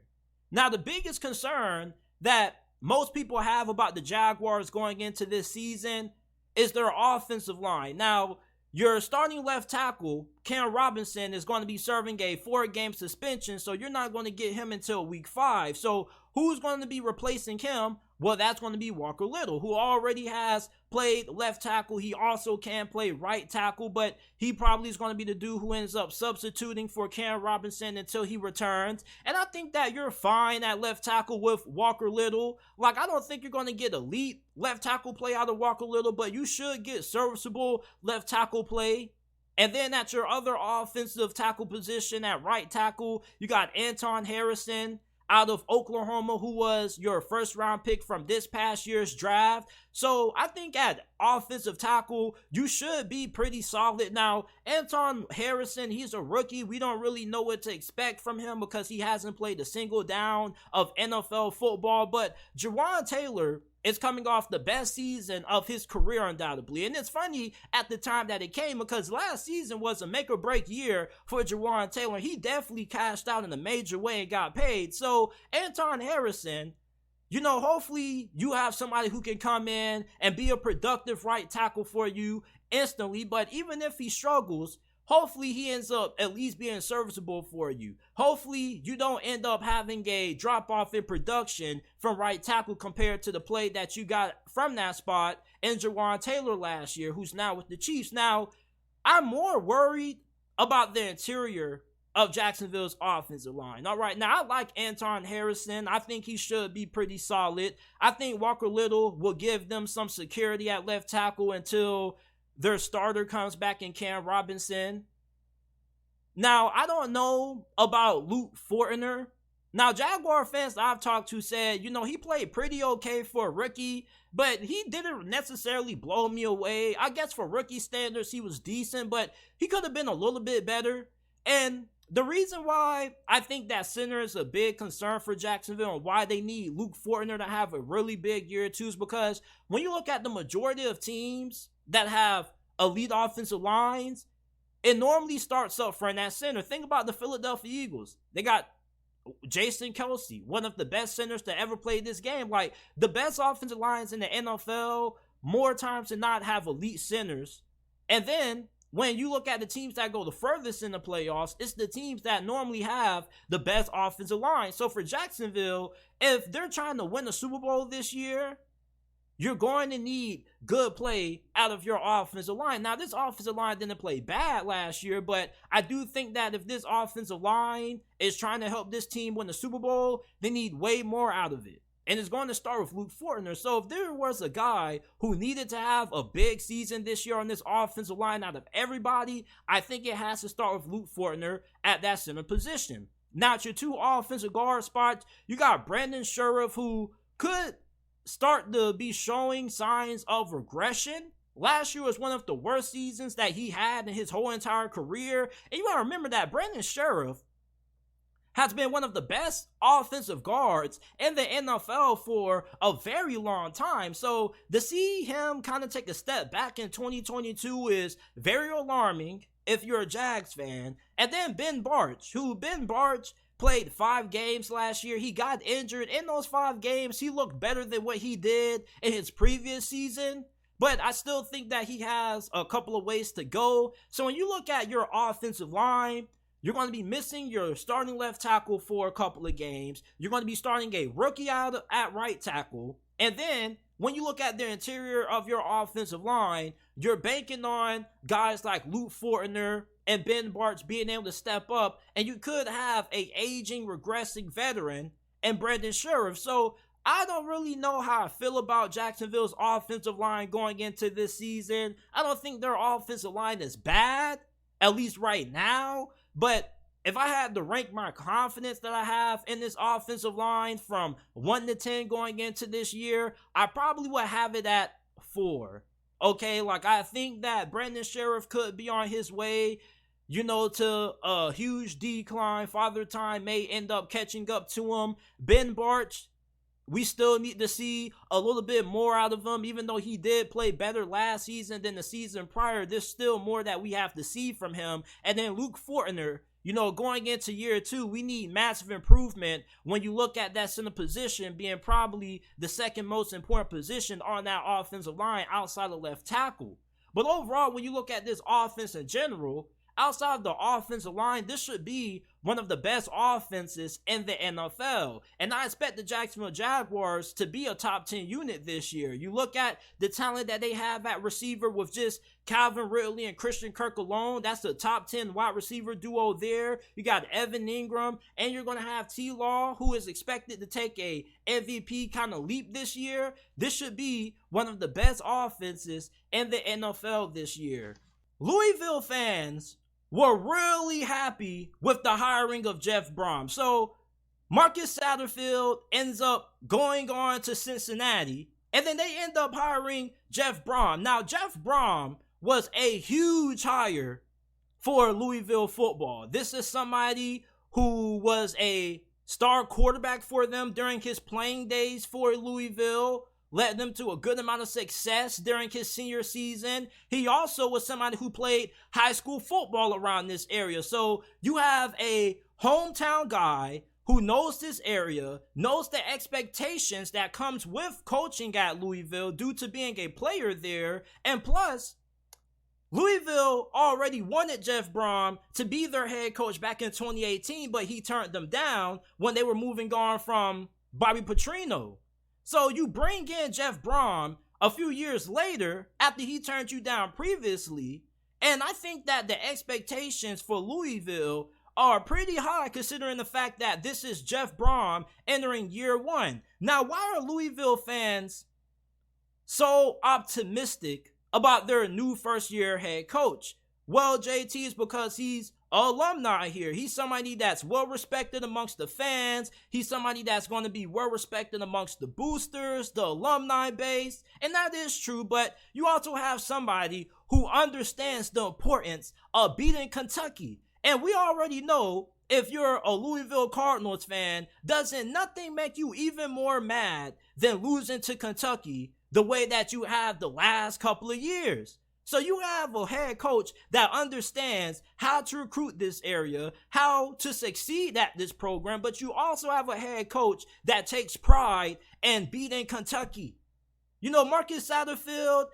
Now, the biggest concern that most people have about the Jaguars going into this season is their offensive line. Now, your starting left tackle, Cam Robinson, is going to be serving a 4-game suspension, so you're not going to get him until week 5. So who's going to be replacing him? Well, that's going to be Walker Little, who already has played left tackle. He also can play right tackle, but he probably is going to be the dude who ends up substituting for Cam Robinson until he returns. And I think that you're fine at left tackle with Walker Little. Like, I don't think you're going to get elite left tackle play out of Walker Little, but you should get serviceable left tackle play. And then at your other offensive tackle position at right tackle, you got Anton Harrison out of Oklahoma, who was your 1st-round pick from this past year's draft. So I think at offensive tackle, you should be pretty solid. Now, Anton Harrison, he's a rookie. We don't really know what to expect from him because he hasn't played a single down of NFL football. But Jawan Taylor is coming off the best season of his career undoubtedly. And it's funny at the time that it came because last season was a make or break year for Jawan Taylor. He definitely cashed out in a major way and got paid. So Anton Harrison, hopefully you have somebody who can come in and be a productive right tackle for you instantly. But even if he struggles, hopefully he ends up at least being serviceable for you. Hopefully you don't end up having a drop-off in production from right tackle compared to the play that you got from that spot in Jawan Taylor last year, who's now with the Chiefs. Now, I'm more worried about the interior of Jacksonville's offensive line. All right, now I like Anton Harrison. I think he should be pretty solid. I think Walker Little will give them some security at left tackle until their starter comes back in Cam Robinson. Now, I don't know about Luke Fortner Now, Jaguar fans that I've talked to said, he played pretty okay for a rookie, but he didn't necessarily blow me away. I guess for rookie standards, he was decent, but he could have been a little bit better. And the reason why I think that center is a big concern for Jacksonville and why they need Luke Fortner to have a really big year too is because when you look at the majority of teams that have elite offensive lines, it normally starts up front at center. Think about the Philadelphia Eagles. They got Jason Kelce, one of the best centers to ever play this game. Like, the best offensive lines in the NFL, more times than not, have elite centers. And then, when you look at the teams that go the furthest in the playoffs, it's the teams that normally have the best offensive line. So for Jacksonville, if they're trying to win the Super Bowl this year, you're going to need good play out of your offensive line. Now, this offensive line didn't play bad last year, but I do think that if this offensive line is trying to help this team win the Super Bowl, they need way more out of it. And it's going to start with Luke Fortner. So if there was a guy who needed to have a big season this year on this offensive line out of everybody, I think it has to start with Luke Fortner at that center position. Now, at your two offensive guard spots, you got Brandon Sheriff, who could start to be showing signs of regression. Last year was one of the worst seasons that he had in his whole entire career. And you got to remember that Brandon Sheriff has been one of the best offensive guards in the NFL for a very long time. So to see him kind of take a step back in 2022 is very alarming if you're a Jags fan. And then Ben Bartch played 5 games last year. He got injured. In those 5 games, he looked better than what he did in his previous season. But I still think that he has a couple of ways to go. So when you look at your offensive line, you're going to be missing your starting left tackle for a couple of games. You're going to be starting a rookie out at right tackle. And then when you look at the interior of your offensive line, you're banking on guys like Luke Fortner and Ben Bartch being able to step up. And you could have a aging, regressing veteran and Brandon Sheriff. So I don't really know how I feel about Jacksonville's offensive line going into this season. I don't think their offensive line is bad, at least right now. But if I had to rank my confidence that I have in this offensive line from 1 to 10 going into this year, I probably would have it at 4. Okay, like I think that Brandon Sheriff could be on his way, to a huge decline. Father Time may end up catching up to him. Ben Bartch, we still need to see a little bit more out of him. Even though he did play better last season than the season prior, there's still more that we have to see from him. And then Luke Fortner, going into year 2, we need massive improvement when you look at that center position being probably the second most important position on that offensive line outside of left tackle. But overall, when you look at this offense in general, outside of the offensive line, this should be one of the best offenses in the NFL. And I expect the Jacksonville Jaguars to be a top 10 unit this year. You look at the talent that they have at receiver with just Calvin Ridley and Christian Kirk alone. That's the top 10 wide receiver duo there. You got Evan Ingram, and you're going to have T-Law, who is expected to take a MVP kind of leap this year. This should be one of the best offenses in the NFL this year. Louisville fans were really happy with the hiring of Jeff Brohm. So Marcus Satterfield ends up going on to Cincinnati, and then they end up hiring Jeff Brohm. Now, Jeff Brohm was a huge hire for Louisville Football. This is somebody who was a star quarterback for them during his playing days for Louisville, led them to a good amount of success during his senior season. He also was somebody who played high school football around this area. So you have a hometown guy who knows this area, knows the expectations that comes with coaching at Louisville due to being a player there. And plus, Louisville already wanted Jeff Brohm to be their head coach back in 2018, but he turned them down when they were moving on from Bobby Petrino. So you bring in Jeff Brohm a few years later after he turned you down previously, and I think that the expectations for Louisville are pretty high considering the fact that this is Jeff Brohm entering year 1. Now, why are Louisville fans so optimistic about their new first-year head coach? Well, JT, is because he's alumni here. He's somebody that's well respected amongst the fans. He's somebody that's going to be well respected amongst the boosters, the alumni base, and that is true. But you also have somebody who understands the importance of beating Kentucky. And we already know, if you're a Louisville Cardinals fan, doesn't nothing make you even more mad than losing to Kentucky the way that you have the last couple of years? So you have a head coach that understands how to recruit this area, how to succeed at this program, but you also have a head coach that takes pride in beating Kentucky. You know, Marcus Satterfield,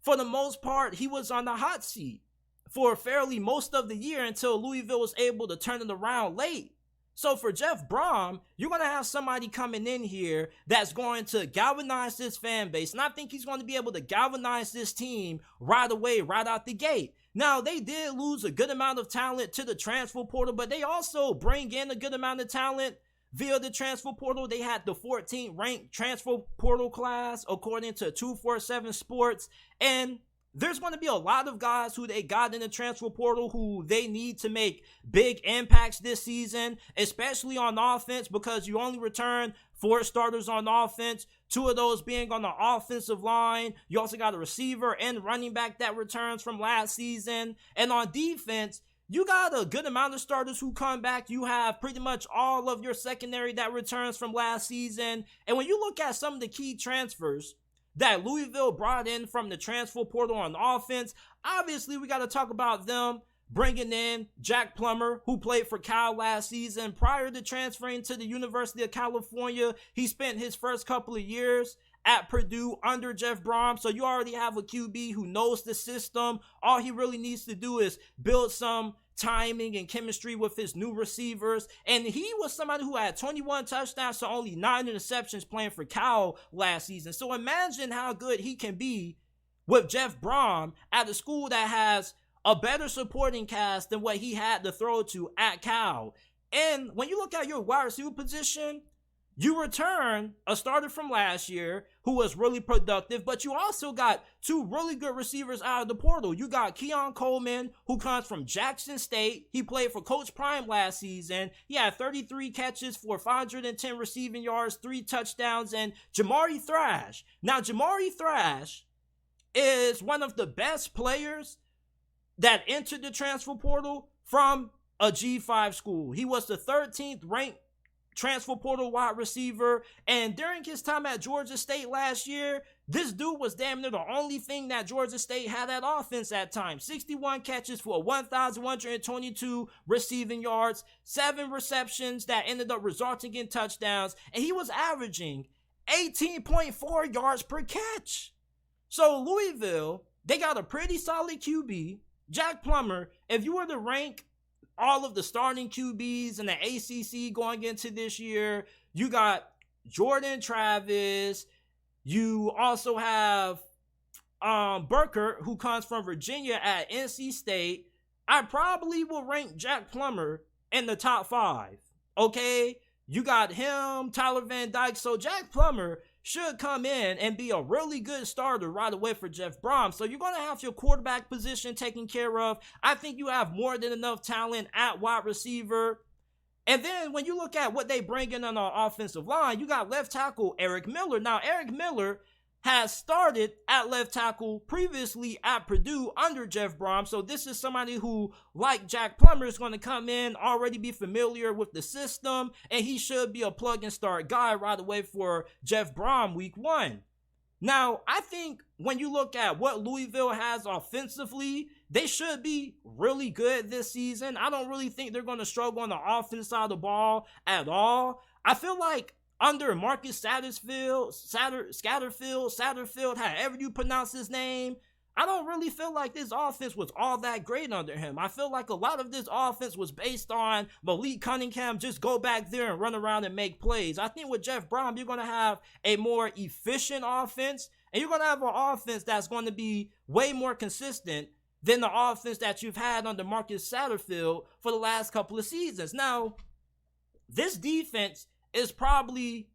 for the most part, he was on the hot seat for fairly most of the year until Louisville was able to turn it around late. So for Jeff Brohm, you're going to have somebody coming in here that's going to galvanize this fan base. And I think he's going to be able to galvanize this team right away, right out the gate. Now, they did lose a good amount of talent to the transfer portal, but they also bring in a good amount of talent via the transfer portal. They had the 14th ranked transfer portal class, according to 247 Sports. And there's going to be a lot of guys who they got in the transfer portal who they need to make big impacts this season, especially on offense, because you only return 4 starters on offense, 2 of those being on the offensive line. You also got a receiver and running back that returns from last season. And on defense, you got a good amount of starters who come back. You have pretty much all of your secondary that returns from last season. And when you look at some of the key transfers that Louisville brought in from the transfer portal on offense, obviously we got to talk about them bringing in Jack Plummer, who played for Cal last season. Prior to transferring to the University of California, he spent his first couple of years at Purdue under Jeff Brohm. So you already have a QB who knows the system. All he really needs to do is build some timing and chemistry with his new receivers. And he was somebody who had 21 touchdowns to only 9 interceptions playing for Cal last season. So imagine how good he can be with Jeff Brohm at a school that has a better supporting cast than what he had to throw to at Cal. And when you look at your wide receiver position, you return a starter from last year who was really productive, but you also got 2 really good receivers out of the portal. You got Keon Coleman, who comes from Jackson State. He played for Coach Prime last season. He had 33 catches for 510 receiving yards, 3 touchdowns, and Jamari Thrash. Now, Jamari Thrash is one of the best players that entered the transfer portal from a G5 school. He was the 13th ranked transfer portal wide receiver, and during his time at Georgia State last year, this dude was damn near the only thing that Georgia State had at offense at times. 61 catches for 1,122 receiving yards, 7 receptions that ended up resulting in touchdowns, and he was averaging 18.4 yards per catch. So Louisville, they got a pretty solid QB. Jack Plummer, if you were to rank all of the starting QBs in the ACC going into this year, you got Jordan Travis. You also have Burkert, who comes from Virginia at NC State. I probably will rank Jack Plummer in the top 5. Okay? You got him, Tyler Van Dyke. So Jack Plummer should come in and be a really good starter right away for Jeff Brohm. So you're going to have your quarterback position taken care of. I think you have more than enough talent at wide receiver. And then when you look at what they bring in on our offensive line, you got left tackle Eric Miller. Now, Eric Miller has started at left tackle previously at Purdue under Jeff Brohm. So this is somebody who, like Jack Plummer, is going to come in, already be familiar with the system, and he should be a plug and start guy right away for Jeff Brohm week 1. Now, I think when you look at what Louisville has offensively, they should be really good this season. I don't really think they're going to struggle on the offense side of the ball at all. I feel like under Marcus Satterfield, however you pronounce his name, I don't really feel like this offense was all that great under him. I feel like a lot of this offense was based on Malik Cunningham just go back there and run around and make plays. I think with Jeff Brohm, you're going to have a more efficient offense, and you're going to have an offense that's going to be way more consistent than the offense that you've had under Marcus Satterfield for the last couple of seasons. Now, this defense is probably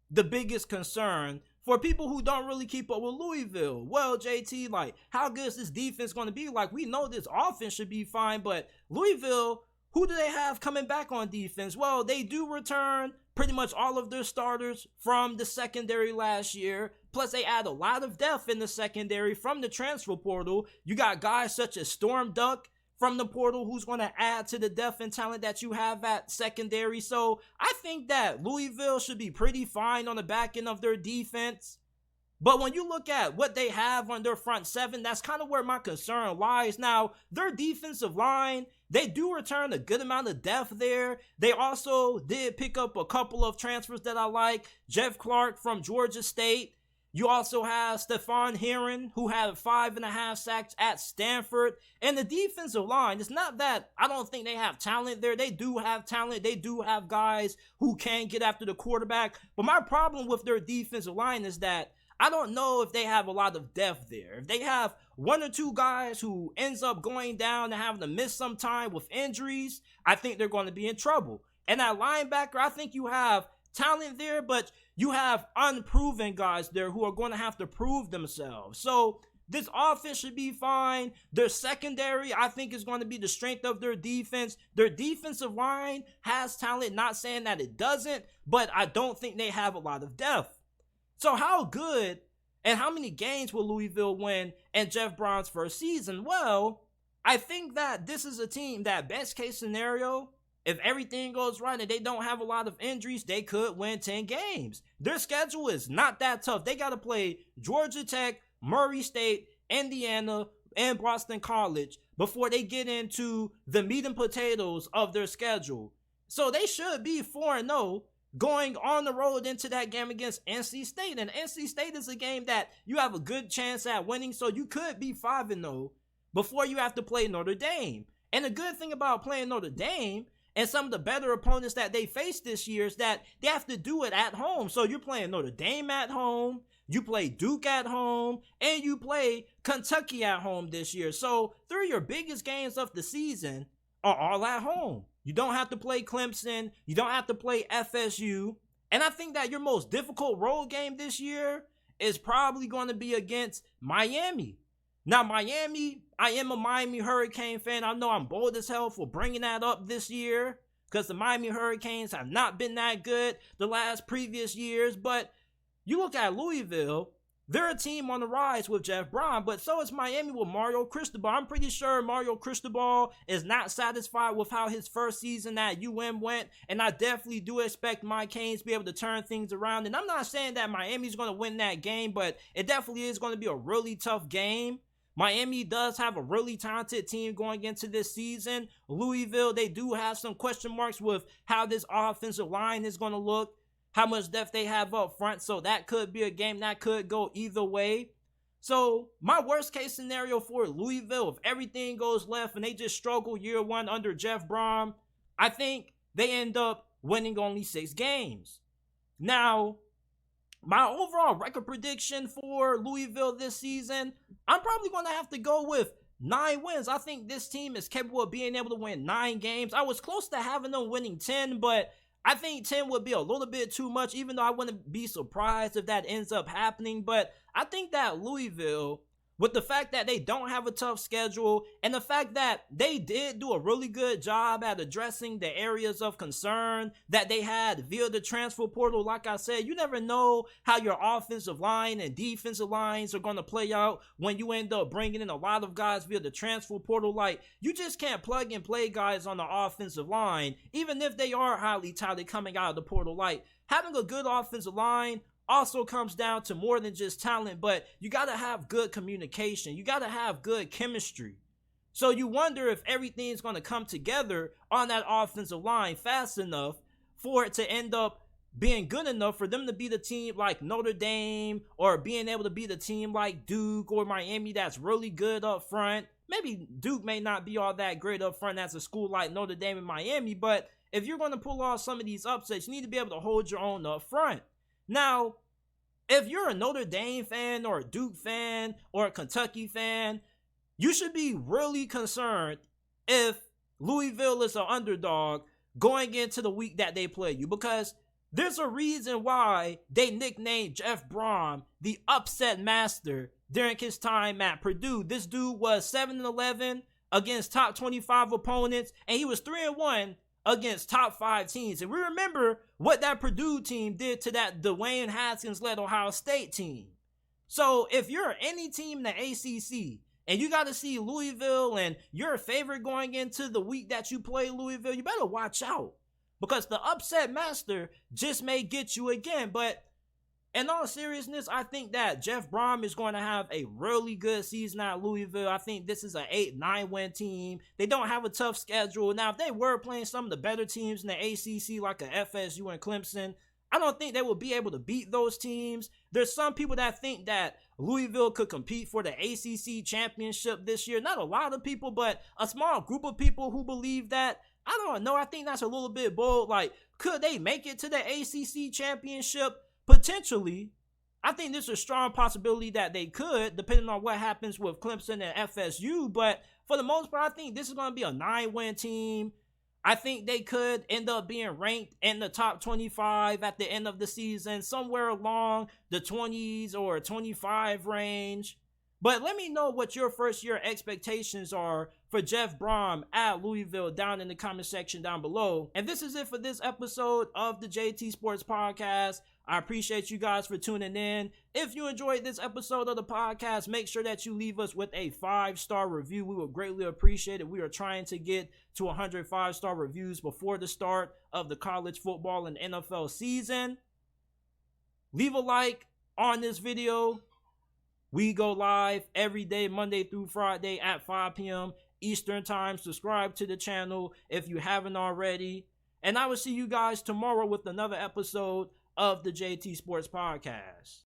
the biggest concern for people who don't really keep up with Louisville, well, JT, like, how good is this defense going to be? Like, we know this offense should be fine, but Louisville, who do they have coming back on defense? Well, they do return pretty much all of their starters from the secondary last year. Plus, they add a lot of depth in the secondary from the transfer portal. You got guys such as Storm Duck from the portal who's going to add to the depth and talent that you have at secondary. So I think that Louisville should be pretty fine on the back end of their defense. But when you look at what they have on their front seven, that's kind of where my concern lies. Now, their defensive line, they do return a good amount of depth there. They also did pick up a couple of transfers that I like. Jeff Clark from Georgia State. You also have Stephon Heron, who had 5.5 sacks at Stanford. And the defensive line, it's not that I don't think they have talent there. They do have talent. They do have guys who can get after the quarterback. But my problem with their defensive line is that I don't know if they have a lot of depth there. If they have one or two guys who ends up going down and having to miss some time with injuries, I think they're going to be in trouble. And at linebacker, I think you have talent there, but you have unproven guys there who are going to have to prove themselves. So this offense should be fine. Their secondary, I think, is going to be the strength of their defense. Their defensive line has talent, not saying that it doesn't, but I don't think they have a lot of depth. So how good and how many games will Louisville win in Jeff Brohm's first season? Well, I think that this is a team that, best case scenario, if everything goes right and they don't have a lot of injuries, they could win 10 games. Their schedule is not that tough. They got to play Georgia Tech, Murray State, Indiana, and Boston College before they get into the meat and potatoes of their schedule. So they should be 4-0 going on the road into that game against NC State. And NC State is a game that you have a good chance at winning, so you could be 5-0 before you have to play Notre Dame. And the good thing about playing Notre Dame and some of the better opponents that they face this year is that they have to do it at home. So you're playing Notre Dame at home, you play Duke at home, and you play Kentucky at home this year. So 3 of your biggest games of the season are all at home. You don't have to play Clemson. You don't have to play FSU. And I think that your most difficult road game this year is probably going to be against Miami. Now, Miami, I am a Miami Hurricane fan. I know I'm bold as hell for bringing that up this year because the Miami Hurricanes have not been that good the last previous years. But you look at Louisville, they're a team on the rise with Jeff Brohm, but so is Miami with Mario Cristobal. I'm pretty sure Mario Cristobal is not satisfied with how his first season at UM went, and I definitely do expect my Canes to be able to turn things around. And I'm not saying that Miami's going to win that game, but it definitely is going to be a really tough game. Miami does have a really talented team going into this season. Louisville, they do have some question marks with how this offensive line is going to look, how much depth they have up front. So that could be a game that could go either way. So my worst case scenario for Louisville, if everything goes left and they just struggle year one under Jeff Brohm, I think they end up winning only 6 games. Now, my overall record prediction for Louisville this season, I'm probably going to have to go with 9 wins. I think this team is capable of being able to win 9 games. I was close to having them winning 10, but I think 10 would be a little bit too much, even though I wouldn't be surprised if that ends up happening. But I think that Louisville, with the fact that they don't have a tough schedule and the fact that they did do a really good job at addressing the areas of concern that they had via the transfer portal, like I said, you never know how your offensive line and defensive lines are going to play out when you end up bringing in a lot of guys via the transfer portal. Like, you just can't plug and play guys on the offensive line, even if they are highly touted coming out of the portal. Like, having a good offensive line also comes down to more than just talent, but you got to have good communication. You got to have good chemistry. So you wonder if everything's going to come together on that offensive line fast enough for it to end up being good enough for them to be the team like Notre Dame, or being able to be the team like Duke or Miami that's really good up front. Maybe Duke may not be all that great up front as a school like Notre Dame and Miami, but if you're going to pull off some of these upsets, you need to be able to hold your own up front. Now, if you're a Notre Dame fan or a Duke fan or a Kentucky fan, you should be really concerned if Louisville is an underdog going into the week that they play you, because There's a reason why they nicknamed Jeff Brohm the upset master during his time at Purdue. This dude was 7-11 against top 25 opponents, and he was 3-1 against top 5 teams. And we remember what that Purdue team did to that Dwayne Haskins-led Ohio State team. So if you're any team in the ACC and you got to see Louisville and you're a favorite going into the week that you play Louisville, you better watch out, because the upset master just may get you again. But in all seriousness, I think that Jeff Brohm is going to have a really good season at Louisville. I think this is an 8-9 win team. They don't have a tough schedule. Now, if they were playing some of the better teams in the ACC, like a FSU and Clemson, I don't think they will be able to beat those teams. There's some people that think that Louisville could compete for the ACC championship this year. Not a lot of people, but a small group of people who believe that. I don't know. I think that's a little bit bold. Like, could they make it to the ACC championship? Potentially. I think there's a strong possibility that they could, depending on what happens with Clemson and FSU. But for the most part, I think this is going to be a 9-win team. I think they could end up being ranked in the top 25 at the end of the season, somewhere along the 20s or 25 range. But let me know what your first year expectations are for Jeff Brohm at Louisville down in the comment section down below. And this is it for this episode of the JT Sports Podcast. I appreciate you guys for tuning in. If you enjoyed this episode of the podcast, make sure that you leave us with a 5-star review. We would greatly appreciate it. We are trying to get to 100 5-star reviews before the start of the college football and NFL season. Leave a like on this video. We go live every day, Monday through Friday at 5 p.m. Eastern Time. Subscribe to the channel if you haven't already. And I will see you guys tomorrow with another episode of the JT Sports Podcast.